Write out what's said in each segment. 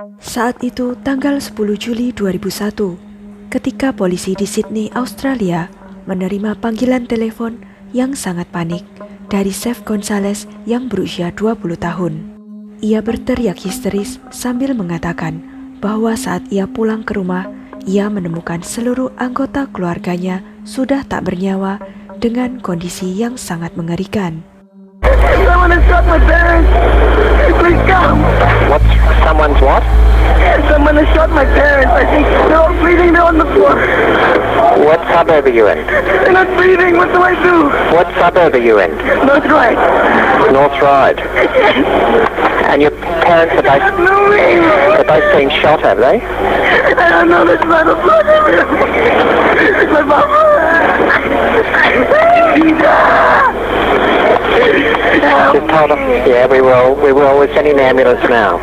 Saat itu tanggal 10 Juli 2001, ketika polisi di Sydney, Australia menerima panggilan telepon yang sangat panik dari Chef Gonzales yang berusia 20 tahun. Ia berteriak histeris sambil mengatakan bahwa saat ia pulang ke rumah, ia menemukan seluruh anggota keluarganya sudah tak bernyawa dengan kondisi yang sangat mengerikan. Someone has shot my parents. Please come. What? Someone's what? Someone has shot my parents. I think they're all breathing. They're on the floor. What suburb are you in? They're not breathing. What do I do? What suburb are you in? North right. North Ryde. And your parents are both, Moving. they're both being shot, have they? I don't know. There's blood on the floor. My mom. Just hold on. Yeah, we will. We're sending the ambulance now.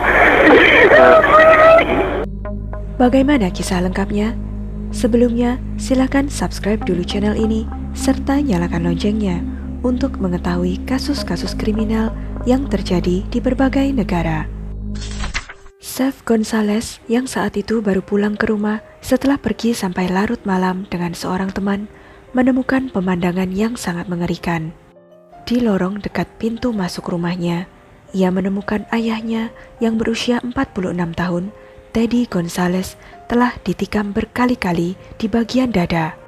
Bagaimana kisah lengkapnya? Sebelumnya, silakan subscribe dulu channel ini serta nyalakan loncengnya untuk mengetahui kasus-kasus kriminal yang terjadi di berbagai negara. Chef Gonzales yang saat itu baru pulang ke rumah setelah pergi sampai larut malam dengan seorang teman, menemukan pemandangan yang sangat mengerikan. Di lorong dekat pintu masuk rumahnya, ia menemukan ayahnya yang berusia 46 tahun, Teddy Gonzales, telah ditikam berkali-kali di bagian dada.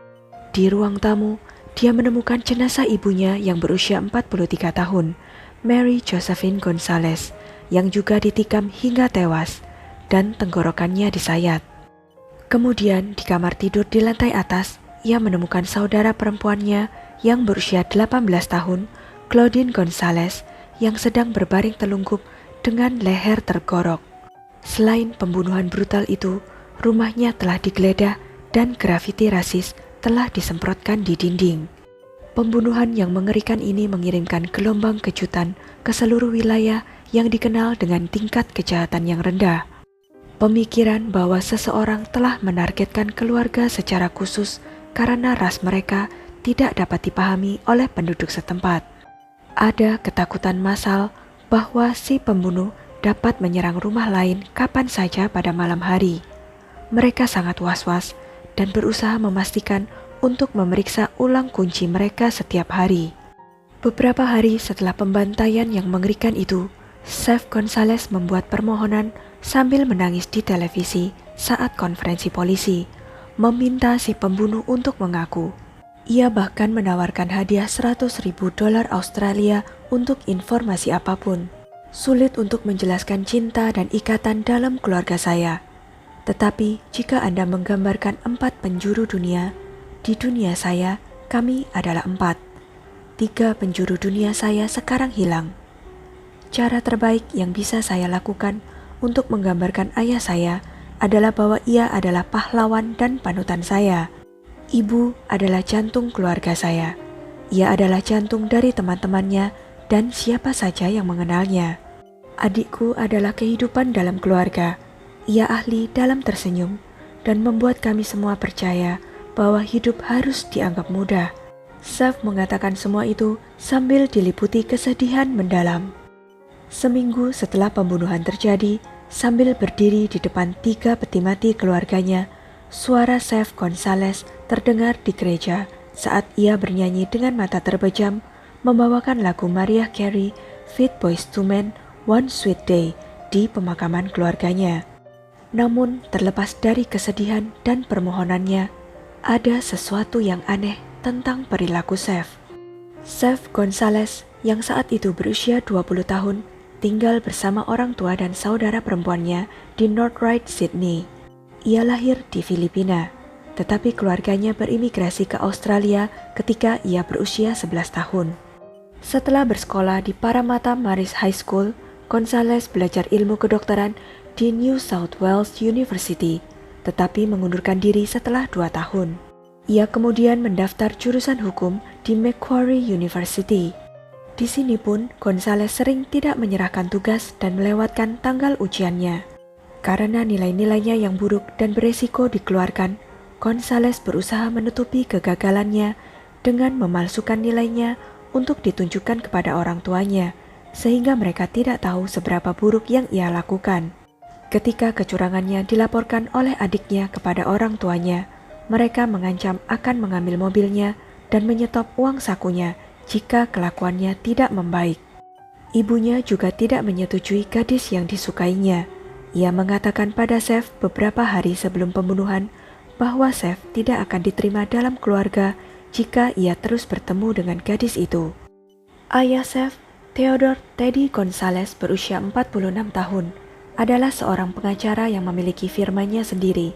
Di ruang tamu, dia menemukan jenazah ibunya yang berusia 43 tahun, Mary Josephine Gonzales, yang juga ditikam hingga tewas dan tenggorokannya disayat. Kemudian di kamar tidur di lantai atas, ia menemukan saudara perempuannya yang berusia 18 tahun, Claudine Gonzales, yang sedang berbaring telungkup dengan leher tergorok. Selain pembunuhan brutal itu, rumahnya telah digeledah dan grafiti rasis telah disemprotkan di dinding. Pembunuhan yang mengerikan ini mengirimkan gelombang kejutan ke seluruh wilayah yang dikenal dengan tingkat kejahatan yang rendah. Pemikiran bahwa seseorang telah menargetkan keluarga secara khusus karena ras mereka tidak dapat dipahami oleh penduduk setempat. Ada ketakutan massal bahwa si pembunuh dapat menyerang rumah lain kapan saja pada malam hari. Mereka sangat was-was dan berusaha memastikan untuk memeriksa ulang kunci mereka setiap hari. Beberapa hari setelah pembantaian yang mengerikan itu, Chef Gonzales membuat permohonan sambil menangis di televisi saat konferensi polisi, meminta si pembunuh untuk mengaku. Ia bahkan menawarkan hadiah $100.000 Australia untuk informasi apapun. Sulit untuk menjelaskan cinta dan ikatan dalam keluarga saya. Tetapi jika Anda menggambarkan 4 penjuru dunia, di dunia saya, kami adalah 4. 3 penjuru dunia saya sekarang hilang. Cara terbaik yang bisa saya lakukan untuk menggambarkan ayah saya adalah bahwa ia adalah pahlawan dan panutan saya. Ibu adalah jantung keluarga saya. Ia adalah jantung dari teman-temannya dan siapa saja yang mengenalnya. Adikku adalah kehidupan dalam keluarga. Ia ahli dalam tersenyum dan membuat kami semua percaya bahwa hidup harus dianggap mudah. Chef mengatakan semua itu sambil diliputi kesedihan mendalam. Seminggu setelah pembunuhan terjadi, sambil berdiri di depan 3 peti mati keluarganya, suara Chef Gonzales terdengar di gereja saat ia bernyanyi dengan mata terbejam, membawakan lagu Mariah Carey, Fit Boyz II Men, One Sweet Day di pemakaman keluarganya. Namun terlepas dari kesedihan dan permohonannya, ada sesuatu yang aneh tentang perilaku Chef. Chef Gonzales yang saat itu berusia 20 tahun tinggal bersama orang tua dan saudara perempuannya di North Ryde, Sydney. Ia lahir di Filipina, tetapi keluarganya berimigrasi ke Australia ketika ia berusia 11 tahun. Setelah bersekolah di Parramatta Marist High School, Gonzales belajar ilmu kedokteran di New South Wales University, tetapi mengundurkan diri setelah 2 tahun. Ia kemudian mendaftar jurusan hukum di Macquarie University. Di sini pun, Gonzales sering tidak menyerahkan tugas dan melewatkan tanggal ujiannya. Karena nilai-nilainya yang buruk dan beresiko dikeluarkan, Gonzales berusaha menutupi kegagalannya dengan memalsukan nilainya untuk ditunjukkan kepada orang tuanya, sehingga mereka tidak tahu seberapa buruk yang ia lakukan. Ketika kecurangannya dilaporkan oleh adiknya kepada orang tuanya, mereka mengancam akan mengambil mobilnya dan menyetop uang sakunya jika kelakuannya tidak membaik. Ibunya juga tidak menyetujui gadis yang disukainya. Ia mengatakan pada Seth beberapa hari sebelum pembunuhan bahwa Seth tidak akan diterima dalam keluarga jika ia terus bertemu dengan gadis itu. Ayah Seth, Theodore Teddy Gonzalez, berusia 46 tahun, adalah seorang pengacara yang memiliki firmanya sendiri.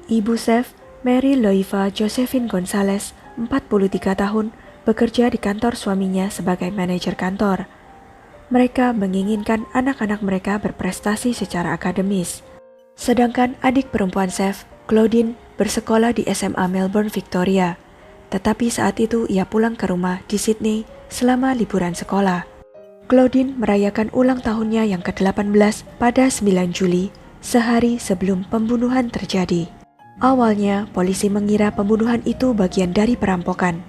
Ibu Seth, Mary Loiva Josephine Gonzalez, 43 tahun, bekerja di kantor suaminya sebagai manajer kantor. Mereka menginginkan anak-anak mereka berprestasi secara akademis. Sedangkan adik perempuan Seth, Claudine, bersekolah di SMA Melbourne, Victoria. Tetapi saat itu ia pulang ke rumah di Sydney selama liburan sekolah. Claudine merayakan ulang tahunnya yang ke-18 pada 9 Juli, sehari sebelum pembunuhan terjadi. Awalnya, polisi mengira pembunuhan itu bagian dari perampokan,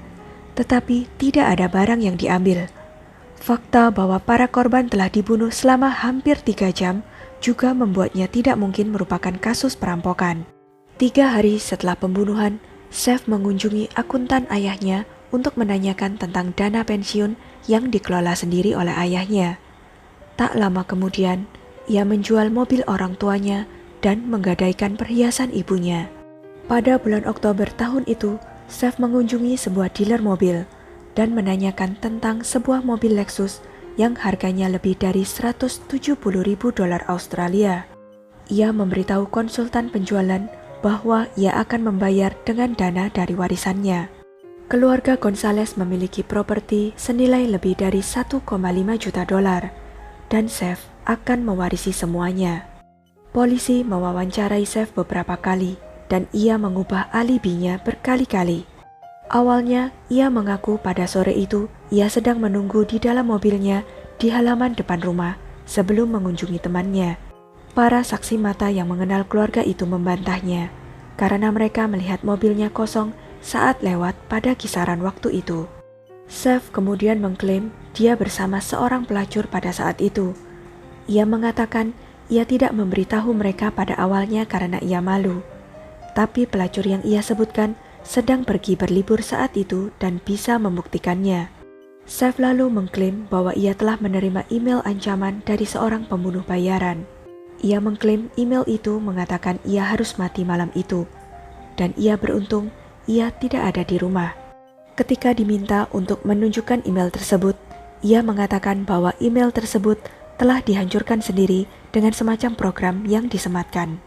tetapi tidak ada barang yang diambil. Fakta bahwa para korban telah dibunuh selama hampir 3 jam juga membuatnya tidak mungkin merupakan kasus perampokan. 3 hari setelah pembunuhan, Seth mengunjungi akuntan ayahnya untuk menanyakan tentang dana pensiun yang dikelola sendiri oleh ayahnya. Tak lama kemudian, ia menjual mobil orang tuanya dan menggadaikan perhiasan ibunya. Pada bulan Oktober tahun itu, Seth mengunjungi sebuah dealer mobil dan menanyakan tentang sebuah mobil Lexus yang harganya lebih dari $170.000 Australia. Ia memberitahu konsultan penjualan bahwa ia akan membayar dengan dana dari warisannya. Keluarga Gonzalez memiliki properti senilai lebih dari $1,5 juta dan Seth akan mewarisi semuanya. Polisi mewawancarai Seth beberapa kali dan ia mengubah alibinya berkali-kali. Awalnya, ia mengaku pada sore itu ia sedang menunggu di dalam mobilnya di halaman depan rumah sebelum mengunjungi temannya. Para saksi mata yang mengenal keluarga itu membantahnya karena mereka melihat mobilnya kosong saat lewat pada kisaran waktu itu. Seth kemudian mengklaim dia bersama seorang pelacur pada saat itu. Ia mengatakan ia tidak memberitahu mereka pada awalnya karena ia malu. Tapi pelacur yang ia sebutkan sedang pergi berlibur saat itu dan bisa membuktikannya. Seth lalu mengklaim bahwa ia telah menerima email ancaman dari seorang pembunuh bayaran. Ia mengklaim email itu mengatakan ia harus mati malam itu, dan ia beruntung ia tidak ada di rumah. Ketika diminta untuk menunjukkan email tersebut, ia mengatakan bahwa email tersebut telah dihancurkan sendiri dengan semacam program yang disematkan.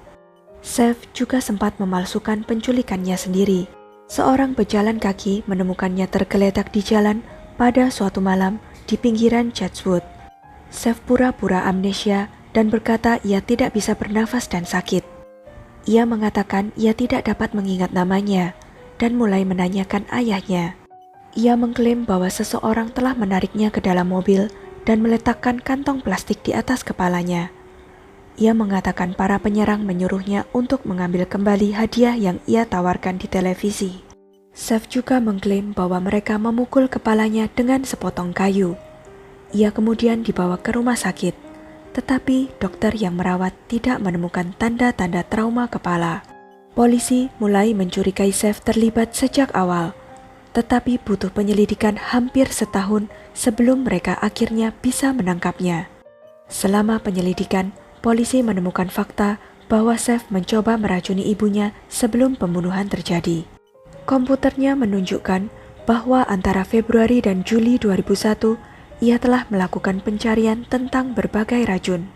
Seth juga sempat memalsukan penculikannya sendiri. Seorang pejalan kaki menemukannya tergeletak di jalan pada suatu malam di pinggiran Chatswood. Seth pura-pura amnesia dan berkata ia tidak bisa bernafas dan sakit. Ia mengatakan ia tidak dapat mengingat namanya dan mulai menanyakan ayahnya. Ia mengklaim bahwa seseorang telah menariknya ke dalam mobil dan meletakkan kantong plastik di atas kepalanya. Ia mengatakan para penyerang menyuruhnya untuk mengambil kembali hadiah yang ia tawarkan di televisi. Seth juga mengklaim bahwa mereka memukul kepalanya dengan sepotong kayu. Ia kemudian dibawa ke rumah sakit, tetapi dokter yang merawat tidak menemukan tanda-tanda trauma kepala. Polisi mulai mencurigai Seth terlibat sejak awal, tetapi butuh penyelidikan hampir setahun sebelum mereka akhirnya bisa menangkapnya. Selama penyelidikan, polisi menemukan fakta bahwa Seth mencoba meracuni ibunya sebelum pembunuhan terjadi. Komputernya menunjukkan bahwa antara Februari dan Juli 2001, ia telah melakukan pencarian tentang berbagai racun.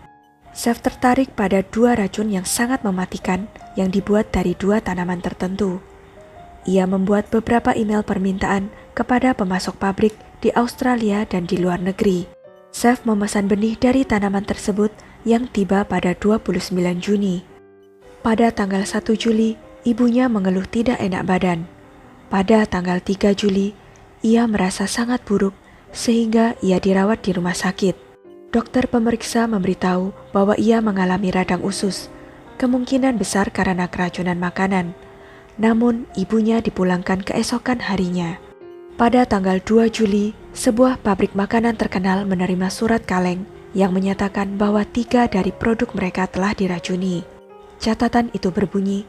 Seth tertarik pada 2 racun yang sangat mematikan yang dibuat dari 2 tanaman tertentu. Ia membuat beberapa email permintaan kepada pemasok pabrik di Australia dan di luar negeri. Seth memesan benih dari tanaman tersebut yang tiba pada 29 Juni. Pada tanggal 1 Juli, ibunya mengeluh tidak enak badan. Pada tanggal 3 Juli, ia merasa sangat buruk sehingga ia dirawat di rumah sakit. Dokter pemeriksa memberitahu bahwa ia mengalami radang usus, kemungkinan besar karena keracunan makanan. Namun, ibunya dipulangkan keesokan harinya. Pada tanggal 2 Juli, sebuah pabrik makanan terkenal menerima surat kaleng yang menyatakan bahwa 3 dari produk mereka telah diracuni. Catatan itu berbunyi,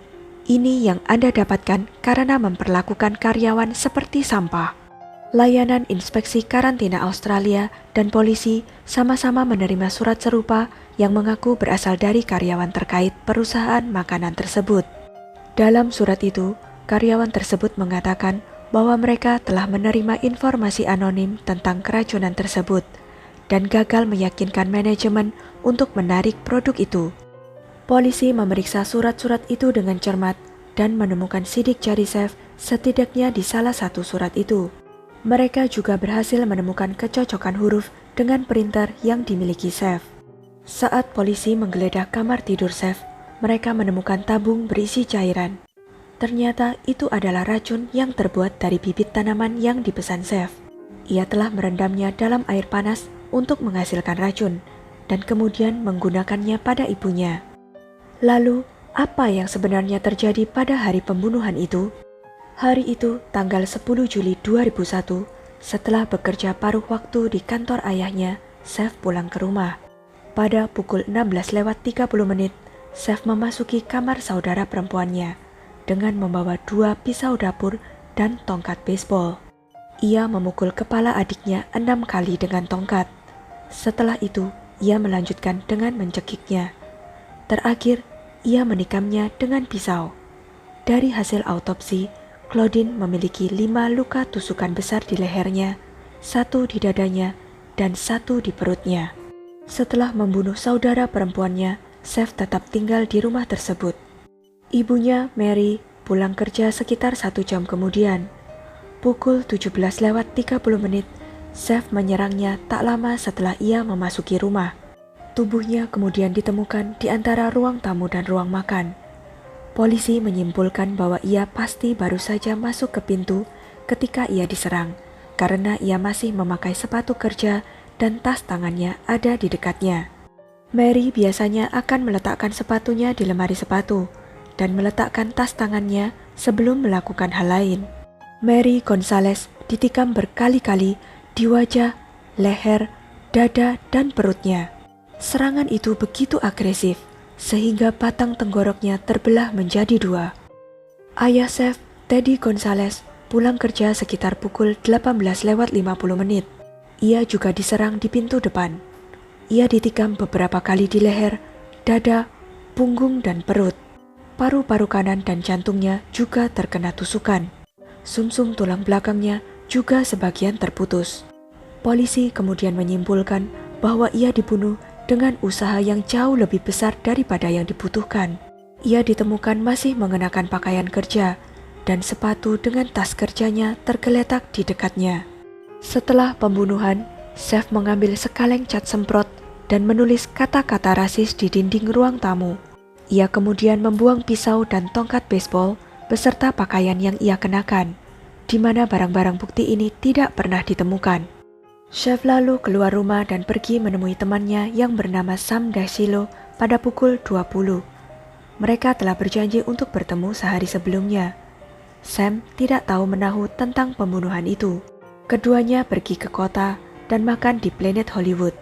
"Ini yang Anda dapatkan karena memperlakukan karyawan seperti sampah." Layanan Inspeksi Karantina Australia dan polisi sama-sama menerima surat serupa yang mengaku berasal dari karyawan terkait perusahaan makanan tersebut. Dalam surat itu, karyawan tersebut mengatakan bahwa mereka telah menerima informasi anonim tentang keracunan tersebut dan gagal meyakinkan manajemen untuk menarik produk itu. Polisi memeriksa surat-surat itu dengan cermat dan menemukan sidik jari chef setidaknya di salah satu surat itu. Mereka juga berhasil menemukan kecocokan huruf dengan printer yang dimiliki chef. Saat polisi menggeledah kamar tidur chef, mereka menemukan tabung berisi cairan. Ternyata itu adalah racun yang terbuat dari bibit tanaman yang dipesan chef. Ia telah merendamnya dalam air panas untuk menghasilkan racun, dan kemudian menggunakannya pada ibunya. Lalu, apa yang sebenarnya terjadi pada hari pembunuhan itu? Hari itu, tanggal 10 Juli 2001, setelah bekerja paruh waktu di kantor ayahnya, chef pulang ke rumah. Pada pukul 16:30, chef memasuki kamar saudara perempuannya dengan membawa 2 pisau dapur dan tongkat baseball. Ia memukul kepala adiknya 6 kali dengan tongkat. Setelah itu, ia melanjutkan dengan mencekiknya. Terakhir, ia menikamnya dengan pisau. Dari hasil autopsi, Claudine memiliki 5 luka tusukan besar di lehernya, 1 di dadanya, dan 1 di perutnya. Setelah membunuh saudara perempuannya, chef tetap tinggal di rumah tersebut. Ibunya, Mary, pulang kerja sekitar 1 jam kemudian. Pukul 17:30, chef menyerangnya tak lama setelah ia memasuki rumah. Tubuhnya kemudian ditemukan di antara ruang tamu dan ruang makan. Polisi menyimpulkan bahwa ia pasti baru saja masuk ke pintu ketika ia diserang, karena ia masih memakai sepatu kerja dan tas tangannya ada di dekatnya. Mary biasanya akan meletakkan sepatunya di lemari sepatu dan meletakkan tas tangannya sebelum melakukan hal lain. Mary Gonzalez ditikam berkali-kali di wajah, leher, dada, dan perutnya. Serangan itu begitu agresif, sehingga batang tenggoroknya terbelah menjadi 2. Ayah chef, Teddy Gonzalez, pulang kerja sekitar pukul 18:50. Ia juga diserang di pintu depan. Ia ditikam beberapa kali di leher, dada, punggung, dan perut. Paru-paru kanan dan jantungnya juga terkena tusukan. Sumsum tulang belakangnya juga sebagian terputus. Polisi kemudian menyimpulkan bahwa ia dibunuh dengan usaha yang jauh lebih besar daripada yang dibutuhkan. Ia ditemukan masih mengenakan pakaian kerja dan sepatu dengan tas kerjanya tergeletak di dekatnya. Setelah pembunuhan, chef mengambil sekaleng cat semprot dan menulis kata-kata rasis di dinding ruang tamu. Ia kemudian membuang pisau dan tongkat baseball beserta pakaian yang ia kenakan, di mana barang-barang bukti ini tidak pernah ditemukan. Chef lalu keluar rumah dan pergi menemui temannya yang bernama Sam Daisilo pada pukul 20. Mereka telah berjanji untuk bertemu sehari sebelumnya. Sam tidak tahu menahu tentang pembunuhan itu. Keduanya pergi ke kota dan makan di Planet Hollywood.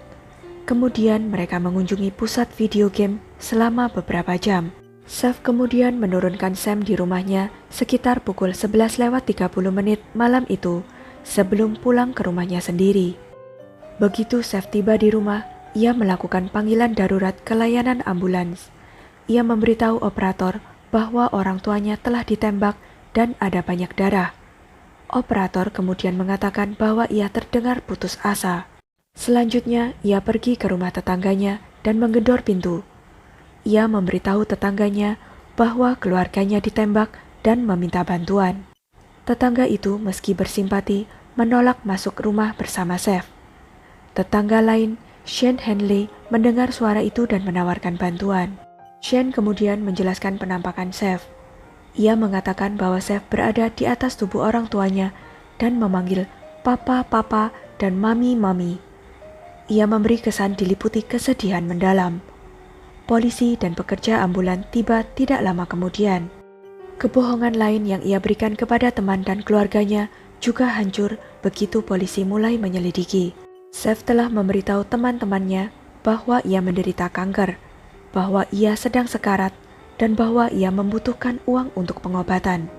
Kemudian mereka mengunjungi pusat video game selama beberapa jam. Chef kemudian menurunkan Sam di rumahnya sekitar pukul 11:30 malam itu, sebelum pulang ke rumahnya sendiri. Begitu chef tiba di rumah, ia melakukan panggilan darurat ke layanan ambulans. Ia memberitahu operator bahwa orang tuanya telah ditembak dan ada banyak darah. Operator kemudian mengatakan bahwa ia terdengar putus asa. Selanjutnya, ia pergi ke rumah tetangganya dan menggedor pintu. Ia memberitahu tetangganya bahwa keluarganya ditembak dan meminta bantuan. Tetangga itu meski bersimpati menolak masuk rumah bersama chef. Tetangga lain, Shane Henley, mendengar suara itu dan menawarkan bantuan. Shane kemudian menjelaskan penampakan chef. Ia mengatakan bahwa chef berada di atas tubuh orang tuanya dan memanggil papa, papa, dan mami, mami. Ia memberi kesan diliputi kesedihan mendalam. Polisi dan pekerja ambulan tiba tidak lama kemudian. Kebohongan lain yang ia berikan kepada teman dan keluarganya juga hancur begitu polisi mulai menyelidiki. Chef telah memberitahu teman-temannya bahwa ia menderita kanker, bahwa ia sedang sekarat, dan bahwa ia membutuhkan uang untuk pengobatan.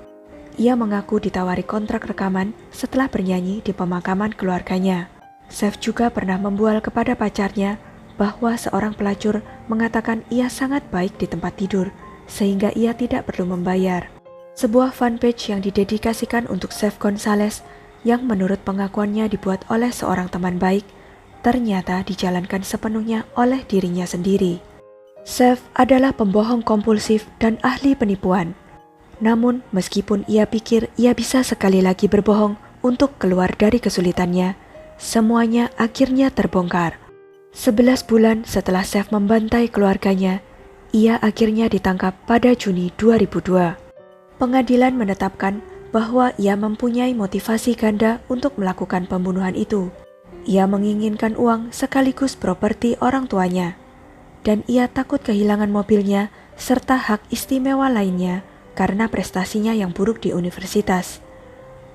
Ia mengaku ditawari kontrak rekaman setelah bernyanyi di pemakaman keluarganya. Seth juga pernah membual kepada pacarnya bahwa seorang pelacur mengatakan ia sangat baik di tempat tidur, sehingga ia tidak perlu membayar. Sebuah fanpage yang didedikasikan untuk Seth Gonzalez yang menurut pengakuannya dibuat oleh seorang teman baik, ternyata dijalankan sepenuhnya oleh dirinya sendiri. Seth adalah pembohong kompulsif dan ahli penipuan. Namun, meskipun ia pikir ia bisa sekali lagi berbohong untuk keluar dari kesulitannya, semuanya akhirnya terbongkar. 11 bulan setelah Seth membantai keluarganya, ia akhirnya ditangkap pada Juni 2002. Pengadilan menetapkan bahwa ia mempunyai motivasi ganda untuk melakukan pembunuhan itu. Ia menginginkan uang sekaligus properti orang tuanya, dan ia takut kehilangan mobilnya serta hak istimewa lainnya karena prestasinya yang buruk di universitas.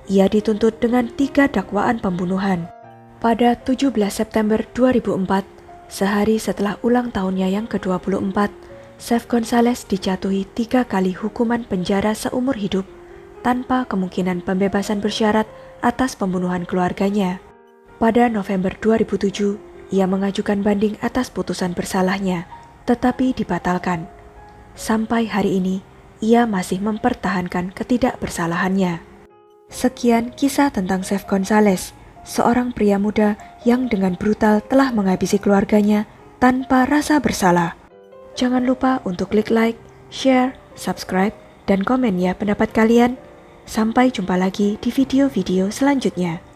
Ia dituntut dengan 3 dakwaan pembunuhan. Pada 17 September 2004, sehari setelah ulang tahunnya yang ke-24, Seth Gonzalez dijatuhi 3 kali hukuman penjara seumur hidup tanpa kemungkinan pembebasan bersyarat atas pembunuhan keluarganya. Pada November 2007, ia mengajukan banding atas putusan bersalahnya, tetapi dibatalkan. Sampai hari ini, ia masih mempertahankan ketidakbersalahannya. Sekian kisah tentang Seth Gonzalez, seorang pria muda yang dengan brutal telah menghabisi keluarganya tanpa rasa bersalah. Jangan lupa untuk klik like, share, subscribe, dan komen ya pendapat kalian. Sampai jumpa lagi di video-video selanjutnya.